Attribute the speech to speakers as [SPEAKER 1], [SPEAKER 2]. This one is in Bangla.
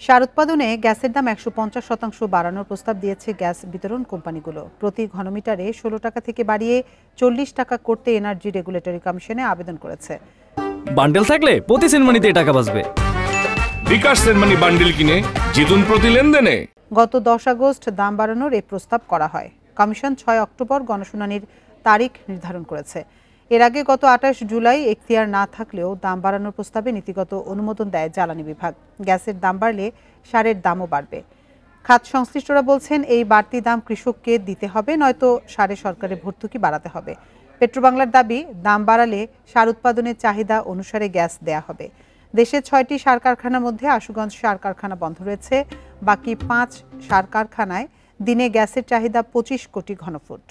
[SPEAKER 1] সার উৎপাদনে গ্যাসের দাম ১৫০% বাড়ানোর প্রস্তাব দিয়েছে গ্যাস বিতরণ কোম্পানিগুলো। প্রতি ঘনমিটারে ১৬ টাকা থেকে বাড়িয়ে ৪০ টাকা করতে এনার্জি রেগুলেটরি কমিশনে আবেদন করেছে।
[SPEAKER 2] বান্ডেল থাকলে প্রতি সেনমানিতে টাকা বাঁচবে।
[SPEAKER 3] বিকাশ সেনমানি বান্ডেল কিনে জিতুন প্রতি লেনদেনে।
[SPEAKER 1] গত ১০ আগস্ট দাম বাড়ানোর এই প্রস্তাব করা হয়। কমিশন ৬ অক্টোবর গণশুনানির তারিখ নির্ধারণ করেছে। এর আগে গত ২৮ জুলাই এখতিয়ার না থাকলেও দাম বাড়ানোর প্রস্তাবে নীতিগত অনুমোদন দেয় জ্বালানি বিভাগ। গ্যাসের দাম বাড়লে সারের দামও বাড়বে। খাত সংশ্লিষ্টরা বলছেন, এই বাড়তি দাম কৃষককে দিতে হবে, নয়তো সারে সরকারের ভর্তুকি বাড়াতে হবে। পেট্রোবাংলার দাবি, দাম বাড়ালে সার উৎপাদনের চাহিদা অনুসারে গ্যাস দেয়া হবে। দেশের ৬টি সার কারখানার মধ্যে আশুগঞ্জ সার কারখানা বন্ধ রয়েছে। বাকি ৫ সার কারখানায় দিনে গ্যাসের চাহিদা ২৫ কোটি ঘনফুট।